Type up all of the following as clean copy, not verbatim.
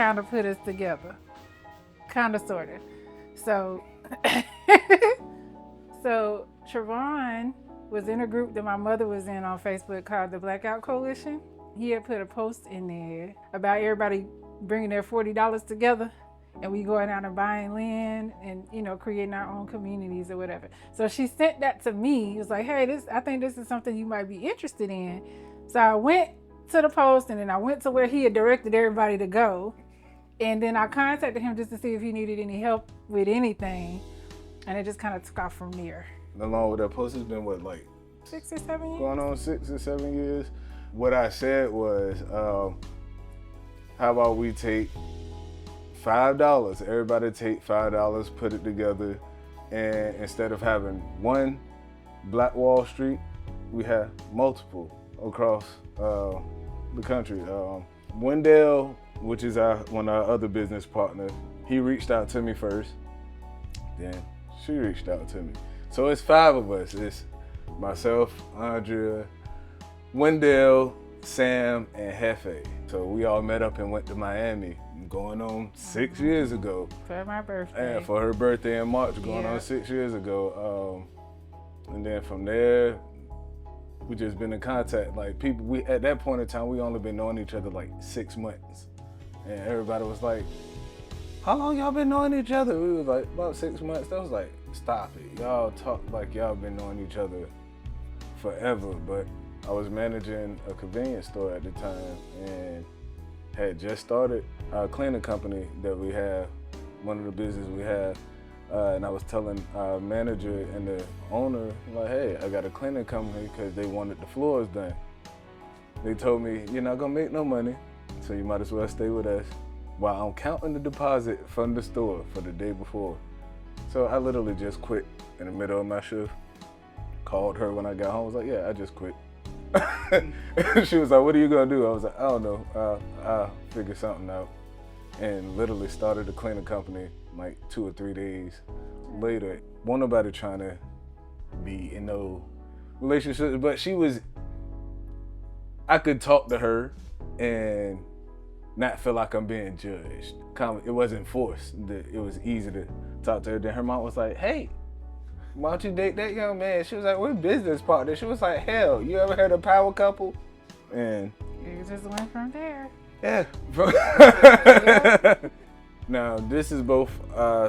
kind of put us together. Kind of, sort of. So, so Trevon was in a group that my mother was in on Facebook called the Blackout Coalition. He had put a post in there about everybody bringing their $40 together and we going out and buying land and, you know, creating our own communities or whatever. So she sent that to me. It was like, hey, I think this is something you might be interested in. So I went to the post and then I went to where he had directed everybody to go. And then I contacted him just to see if he needed any help with anything. And it just kind of took off from there. Along with that post, it's been what, like 6 or 7 years? Going on 6 or 7 years. What I said was, how about we take $5, everybody take $5, put it together, and instead of having one Black Wall Street, we have multiple across the country. Wendell, which is one of our other business partners, he reached out to me first, then she reached out to me. So it's 5 of us. It's myself, Andrea, Wendell, Sam, and Hefe. So we all met up and went to Miami, going on 6 years ago. For my birthday. And for her birthday in March, going on 6 years ago. And then from there, we just been in contact. Like people, at that point in time, we only been knowing each other like 6 months. And everybody was like, how long y'all been knowing each other? We was like, about 6 months. That was like, stop it. Y'all talk like y'all been knowing each other forever. But I was managing a convenience store at the time and had just started our cleaning company that we have, one of the businesses we have. And I was telling our manager and the owner, like, hey, I got a cleaning company because they wanted the floors done. They told me, you're not gonna make no money, so you might as well stay with us while I'm counting the deposit from the store for the day before. So I literally just quit in the middle of my shift, called her when I got home, I was like, yeah, I just quit. She was like, what are you gonna do? I was like, I don't know, I'll figure something out. And literally started a cleaning company like 2 or 3 days later. Won't nobody trying to be in no relationship, but I could talk to her and not feel like I'm being judged. It wasn't forced. It was easy to talk to her. Then her mom was like, hey, why don't you date that young man? She was like, we're business partners. She was like, hell, you ever heard of Power Couple? And it just went from there. Yeah. Now, this is both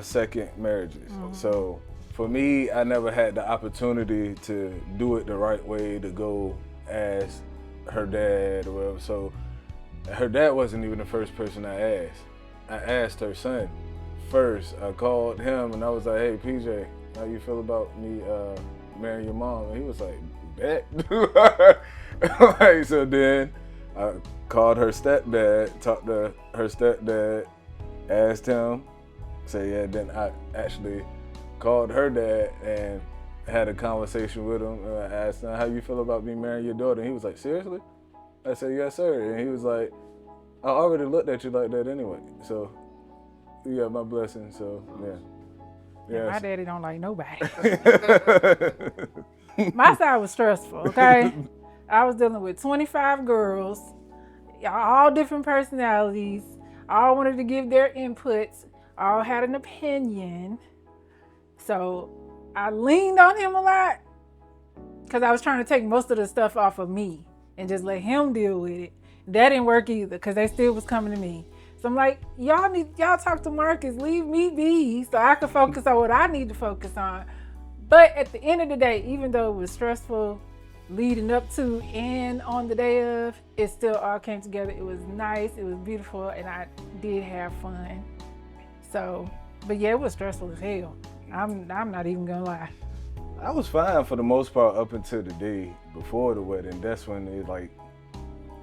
second marriages. Mm-hmm. So for me, I never had the opportunity to do it the right way, to go as her dad or whatever. So her dad wasn't even the first person I asked. I asked her son first. I called him and I was like, hey, PJ, how you feel about me marrying your mom? And he was like, bet. Like, so then I called her stepdad, talked to her stepdad, asked him, say yeah, then I actually called her dad and had a conversation with him. And I asked him, how you feel about me marrying your daughter? And he was like, seriously? I said, yes, sir. And he was like, I already looked at you like that anyway. So, you got my blessing, so yeah. My daddy don't like nobody. My side was stressful, okay? I was dealing with 25 girls, all different personalities, all wanted to give their inputs, all had an opinion. So I leaned on him a lot because I was trying to take most of the stuff off of me and just let him deal with it. That didn't work either because they still was coming to me. So I'm like, y'all talk to Marcus, leave me be so I can focus on what I need to focus on. But at the end of the day, even though it was stressful leading up to and on the day of, it still all came together. It was nice, it was beautiful, and I did have fun. So, but yeah, it was stressful as hell. I'm not even gonna lie. I was fine for the most part up until the day before the wedding. That's when it, like,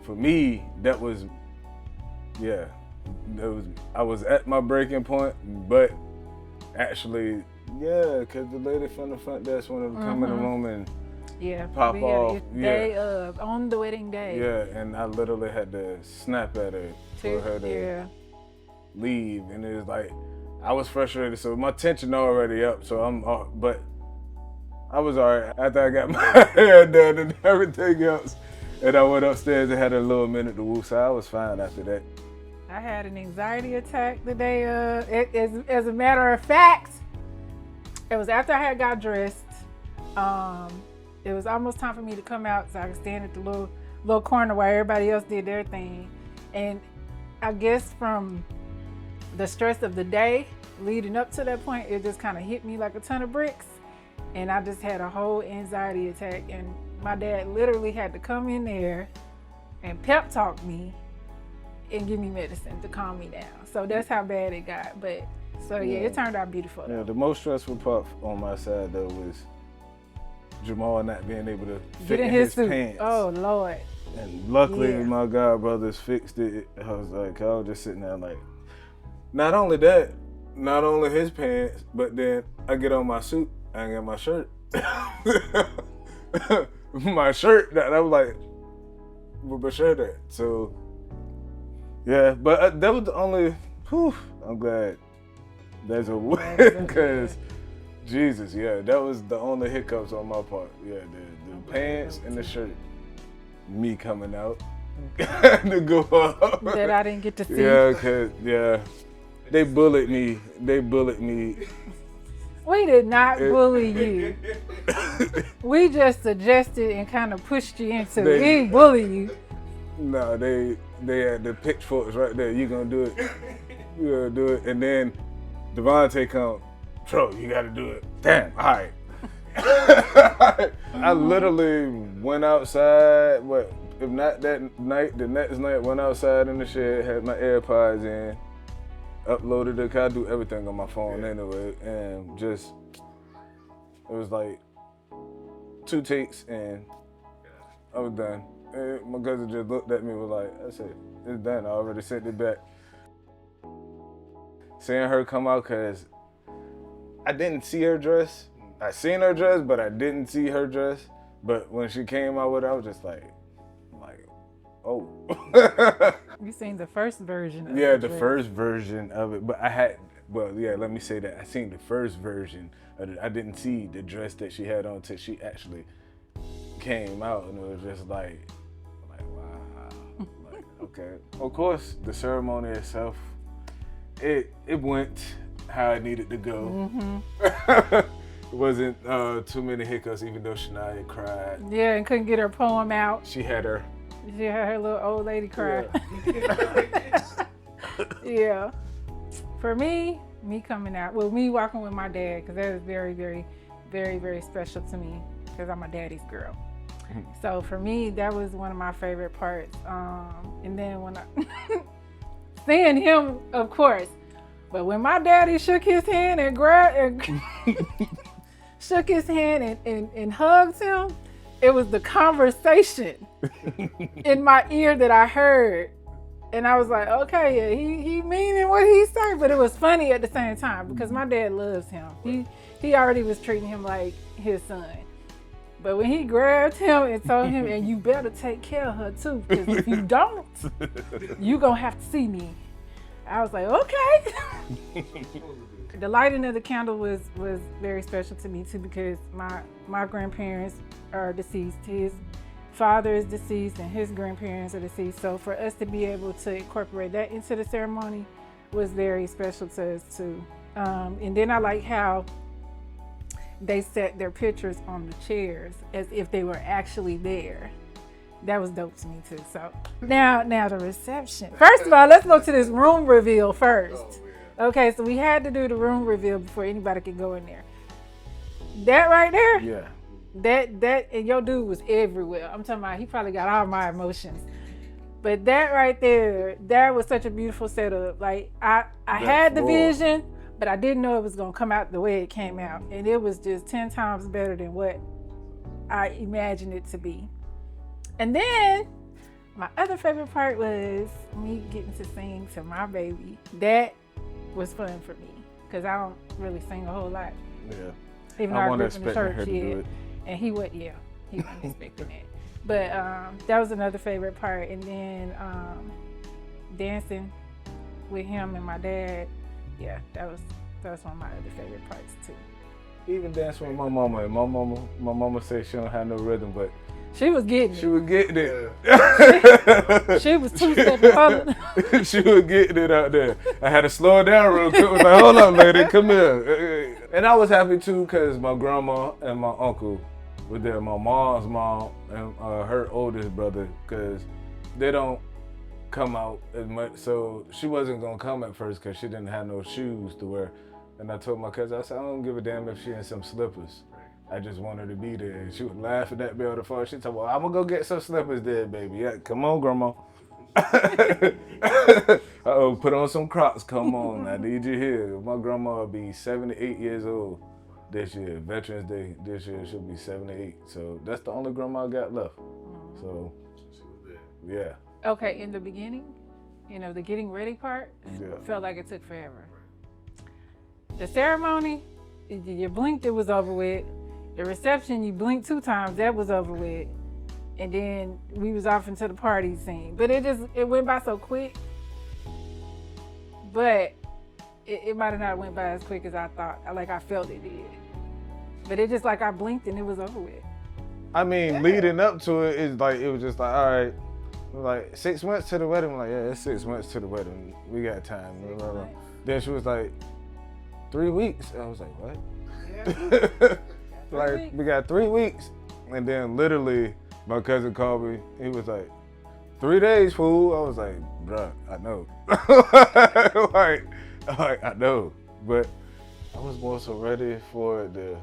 for me, that was, yeah. I was at my breaking point, but actually, yeah, because the lady from the front desk wanted to come in the room and pop off. Day of, on the wedding day. Yeah, and I literally had to snap at her for her to leave. And it was like, I was frustrated, so my tension already up, so but I was all right after I got my hair done and everything else. And I went upstairs and had a little minute to woo, so I was fine after that. I had an anxiety attack the day as a matter of fact, it was after I had got dressed. It was almost time for me to come out so I could stand at the little corner while everybody else did their thing. And I guess from the stress of the day leading up to that point, it just kind of hit me like a ton of bricks. And I just had a whole anxiety attack. And my dad literally had to come in there and pep talk me and give me medicine to calm me down. So that's how bad it got. But so yeah, it turned out beautiful. Yeah, the most stressful part on my side though was Jamal not being able to fit in his suit. Pants. Oh Lord. And luckily my god brothers fixed it. I was just sitting there like, not only that, not only his pants, but then I get on my suit, I got my shirt. My shirt, that I was like, where my shirt at? So yeah, but that was the only, I'm glad that's a win, because Jesus, yeah, that was the only hiccups on my part. Yeah, the pants and the shirt. Me coming out to go up. That I didn't get to see. Yeah, cause they bullied me. We did not bully you. We just suggested and kind of pushed you into it. We didn't bully you. No, they had the pitchforks right there. You gonna do it. You gonna do it. And then Devontae come, Tro, you gotta do it. Damn, all right. I literally went outside, if not that night, the next night, went outside in the shed, had my AirPods in, uploaded it, 'cause I do everything on my phone anyway, and just, it was like 2 takes and I was done. And my cousin just looked at me and was like, that's it, it's done, I already sent it back. Seeing her come out, 'cause I didn't see her dress. I seen her dress, but I didn't see her dress. But when she came out with it, I was just like, oh. You seen the first version of it? Yeah, the first version of it. But let me say that. I seen the first version of it. I didn't see the dress that she had on till she actually came out. And it was just like wow. Okay. Of course, the ceremony itself, it went how it needed to go. Mm-hmm. It wasn't too many hiccups, even though Shania cried. Yeah, and couldn't get her poem out. She had her little old lady cry. Yeah. For me coming out, me walking with my dad, because that is very, very, very, very special to me, because I'm a daddy's girl. So for me, that was one of my favorite parts. And then when I seeing him, of course, but when my daddy shook his hand and grabbed and shook his hand and hugged him, it was the conversation in my ear that I heard. And I was like, okay, yeah, he meaning what he saying, but it was funny at the same time because my dad loves him. He already was treating him like his son. But when he grabbed him and told him, and you better take care of her too, because if you don't, you gonna have to see me. I was like, okay. The lighting of the candle was very special to me too, because my grandparents are deceased. His father is deceased and his grandparents are deceased. So for us to be able to incorporate that into the ceremony was very special to us too. And then I like how they set their pictures on the chairs as if they were actually there. That was dope to me too. So now the reception. First of all, let's go to this room reveal first. Okay, so we had to do the room reveal before anybody could go in there. That right there? Yeah. That and your dude was everywhere. I'm talking about he probably got all my emotions. But that right there, that was such a beautiful setup. Like I had the vision, but I didn't know it was gonna come out the way it came out. And it was just 10 times better than what I imagined it to be. And then my other favorite part was me getting to sing to my baby. That was fun for me because I don't really sing a whole lot. Yeah. Even though I grew up in the church, and he wasn't expecting it. But that was another favorite part. And then dancing with him and my dad, yeah, that was one of my other favorite parts too. even dancing with my mama. And my mama said she don't have no rhythm, but she was getting she was getting it. She was 2 stepping. She was getting it out there. I had to slow her down real quick. I was like, hold up, lady, come here. And I was happy too because my grandma and my uncle were there. My mom's mom and her oldest brother, because they don't come out as much. So she wasn't gonna come at first because she didn't have no shoes to wear. And I told my cousin, I said, I don't give a damn if she in some slippers. I just want her to be there. And she was laughing at me on the phone. She told me, well, I'm gonna go get some slippers there, baby. Yeah, come on, grandma. Uh-oh, put on some Crocs. Come on, I need you here. My grandma will be 78 years old this year. Veterans Day this year, she'll be 78. So that's the only grandma I got left. So, yeah. Okay, in the beginning, the getting ready part felt like it took forever. The ceremony, you blinked, it was over with. The reception, you blinked 2 times, that was over with. And then we was off into the party scene. But it went by so quick. But it might have not went by as quick as I thought, like I felt it did. But it just like I blinked and it was over with. I mean, leading up to it, it was just like, all right, like 6 months to the wedding. I'm like, yeah, it's 6 months to the wedding. We got time. Then she was like, 3 weeks. I was like, what? Yeah. Like, we got 3 weeks. And then literally, my cousin called me. He was like, 3 days, fool. I was like, bruh, I know. like, I know. But I was more so ready for it to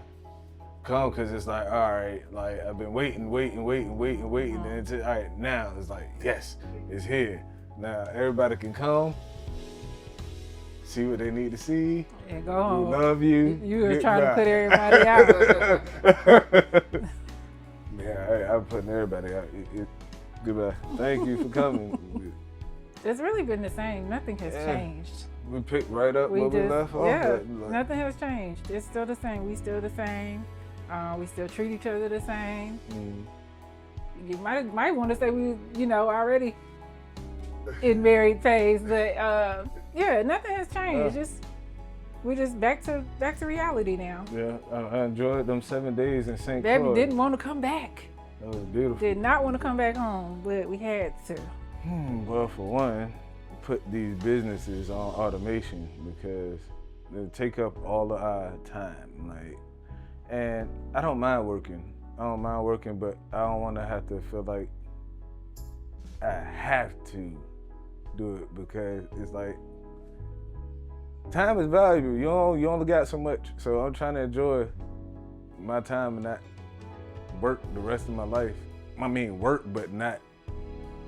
come, because it's like, all right, like I've been waiting. And it's, all right, now it's like, yes, it's here. Now everybody can come, see what they need to see. And go home. We love you. You were trying to put everybody out. Yeah, I'm putting everybody out. Goodbye. Thank you for coming. It's really been the same. Nothing has changed. We picked right up where we left off. Yeah, nothing has changed. It's still the same. We still the same. We still treat each other the same. You might want to say we, already in married phase, but yeah, nothing has changed. We're just back to reality now. Yeah, I enjoyed them 7 days in St. Croix. Baby didn't want to come back. That was beautiful. Did not want to come back home, but we had to. Well, for one, put these businesses on automation because they take up all of our time. And I don't mind working. But I don't want to have to feel like I have to do it, because it's like, time is valuable. You only got so much. So I'm trying to enjoy my time and not work the rest of my life. I mean, work, but not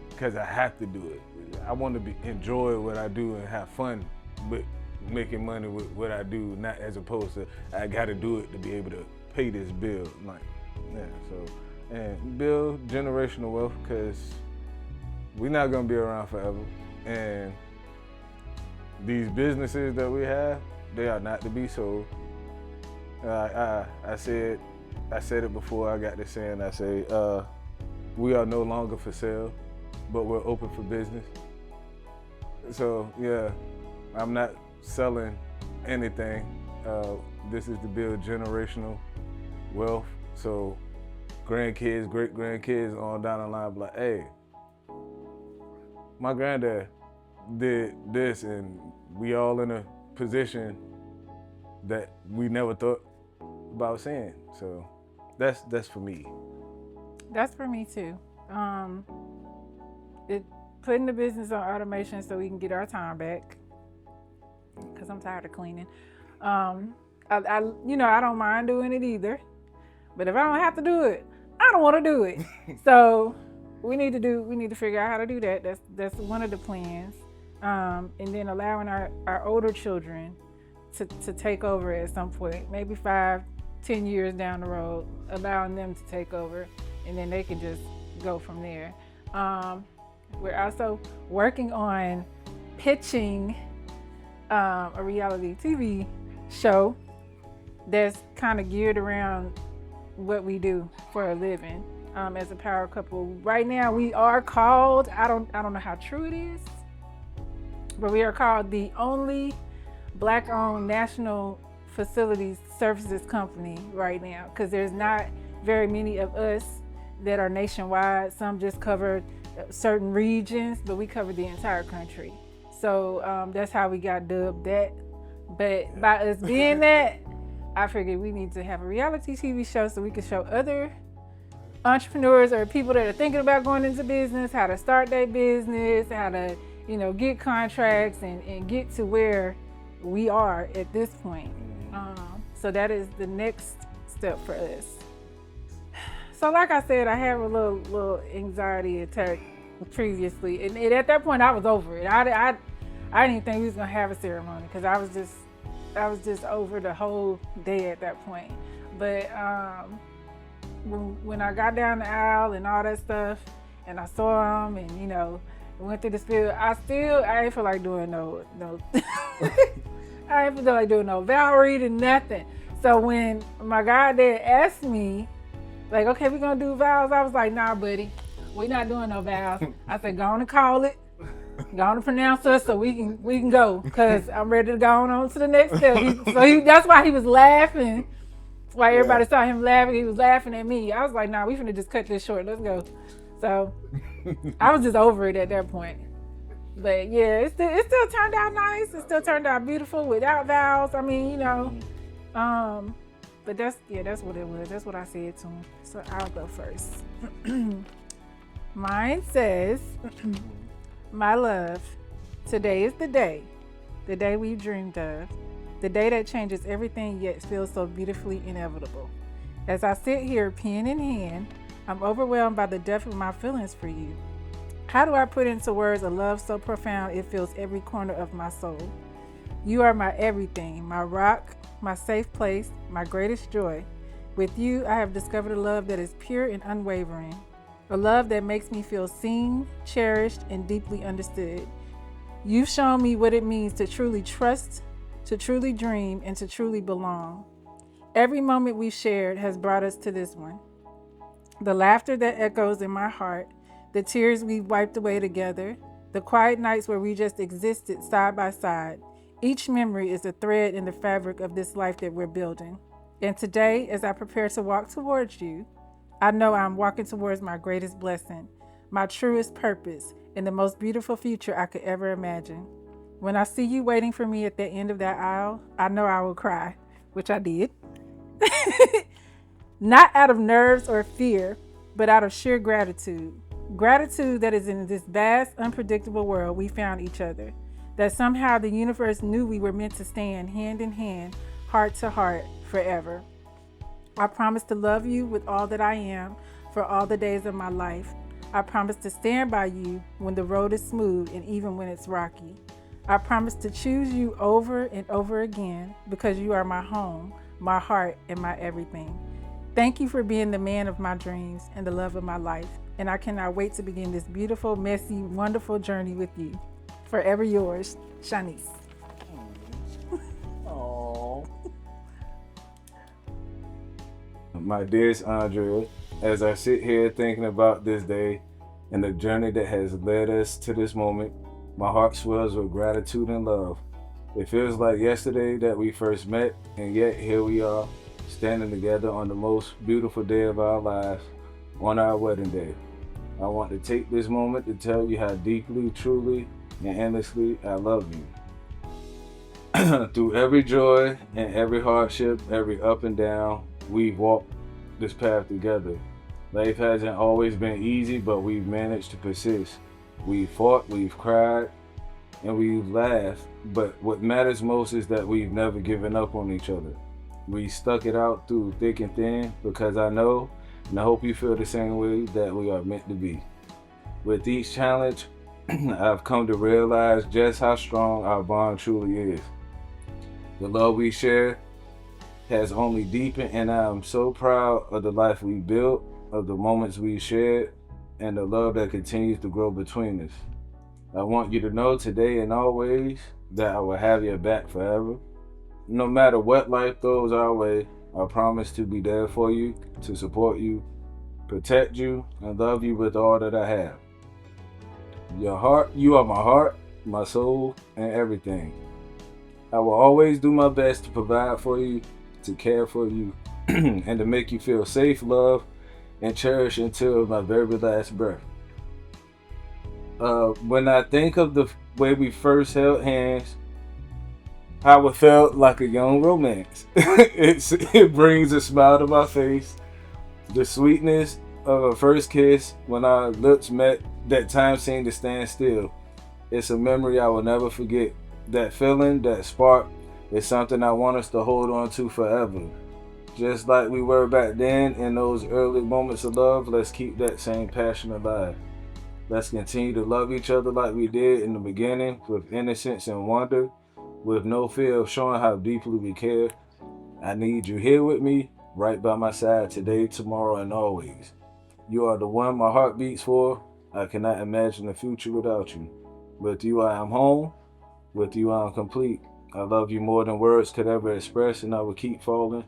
because I have to do it. I want to enjoy what I do and have fun with making money with what I do, not as opposed to I got to do it to be able to pay this bill. And build generational wealth, because we're not gonna be around forever. And these businesses that we have, they are not to be sold. I said it before I got this saying. I say, we are no longer for sale, but we're open for business. So yeah, I'm not selling anything. This is to build generational wealth. So grandkids, great grandkids on down the line be like, hey, my granddad did this, and we all in a position that we never thought about seeing. So that's for me. That's for me too. Putting the business on automation so we can get our time back, because I'm tired of cleaning. I don't mind doing it either, but if I don't have to do it, I don't want to do it. So we need to figure out how to do that. That's one of the plans. And then allowing our older children to take over at some point, maybe 5-10 years down the road, allowing them to take over, and then they can just go from there. We're also working on pitching a reality TV show that's kind of geared around what we do for a living as a power couple. Right now we are called, I don't know how true it is, but we are called the only Black-owned national facilities services company right now because there's not very many of us that are nationwide. Some just cover certain regions, but we cover the entire country. So that's how we got dubbed that. But by us being that, I figured we need to have a reality TV show so we can show other entrepreneurs or people that are thinking about going into business how to start their business, how to, get contracts and get to where we are at this point. So that is the next step for us. So like I said, I have a little anxiety attack previously, and at that point I was over it. I didn't even think we was gonna have a ceremony because I was just over the whole day at that point. But when I got down the aisle and all that stuff, and I saw him, and went through the spiel, I ain't feel like doing no I ain't feel like doing no vow reading, nothing. So when my goddad asked me, like, okay, we're gonna do vows, I was like, nah, buddy, we're not doing no vows. I said, go on and call it. Go on and pronounce us so we can go, because I'm ready to go on to the next step. That's why he was laughing. Why everybody saw him laughing, he was laughing at me. I was like, nah, we finna just cut this short. Let's go. So I was just over it at that point. But yeah, it still turned out nice. It still turned out beautiful without vows. I mean, but that's what it was. That's what I said to him. So I'll go first. Mine says, my love, today is the day we dreamed of, the day that changes everything yet feels so beautifully inevitable. As I sit here, pen in hand, I'm overwhelmed by the depth of my feelings for you. How do I put into words a love so profound it fills every corner of my soul? You are my everything, my rock, my safe place, my greatest joy. With you, I have discovered a love that is pure and unwavering. A love that makes me feel seen, cherished, and deeply understood. You've shown me what it means to truly trust, to truly dream, and to truly belong. Every moment we've shared has brought us to this one. The laughter that echoes in my heart, the tears we've wiped away together, the quiet nights where we just existed side by side. Each memory is a thread in the fabric of this life that we're building. And today, as I prepare to walk towards you, I know I'm walking towards my greatest blessing, my truest purpose, and the most beautiful future I could ever imagine. When I see you waiting for me at the end of that aisle, I know I will cry, which I did. Not out of nerves or fear, but out of sheer gratitude. Gratitude that is in this vast, unpredictable world we found each other. That somehow the universe knew we were meant to stand hand in hand, heart to heart, forever. I promise to love you with all that I am for all the days of my life. I promise to stand by you when the road is smooth and even when it's rocky. I promise to choose you over and over again because you are my home, my heart, and my everything. Thank you for being the man of my dreams and the love of my life. And I cannot wait to begin this beautiful, messy, wonderful journey with you. Forever yours, Shanice. Aww. My dearest Andrea, as I sit here thinking about this day and the journey that has led us to this moment, my heart swells with gratitude and love. It feels like yesterday that we first met, and yet here we are, standing together on the most beautiful day of our lives, on our wedding day. I want to take this moment to tell you how deeply, truly, and endlessly I love you. Through every joy and every hardship, every up and down, we've walked this path together. Life hasn't always been easy, but we've managed to persist. We've fought, we've cried, and we've laughed, but what matters most is that we've never given up on each other. We stuck it out through thick and thin because I know, and I hope you feel the same way, that we are meant to be. With each challenge, I've come to realize just how strong our bond truly is. The love we share has only deepened, and I am so proud of the life we built, of the moments we shared, and the love that continues to grow between us. I want you to know today and always that I will have your back forever. No matter what life throws our way, I promise to be there for you, to support you, protect you, and love you with all that I have. You are my heart, my soul, and everything. I will always do my best to provide for you, to care for you, and to make you feel safe, loved, and cherished until my very last breath. When I think of the way we first held hands, how it felt like a young romance. It brings a smile to my face. The sweetness of a first kiss when our lips met, that time seemed to stand still. It's a memory I will never forget. That feeling, that spark, is something I want us to hold on to forever. Just like we were back then in those early moments of love, let's keep that same passion alive. Let's continue to love each other like we did in the beginning, with innocence and wonder, with no fear of showing how deeply we care. I need you here with me, right by my side today, tomorrow, and always. You are the one my heart beats for. I cannot imagine the future without you. With you, I am home. With you, I am complete. I love you more than words could ever express, and I will keep falling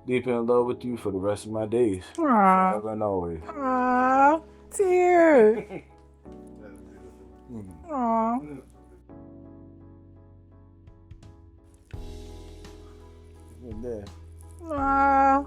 deep in love with you for the rest of my days. Aw. Forever and always. Aw. Tear. Aw. Yeah. Aw.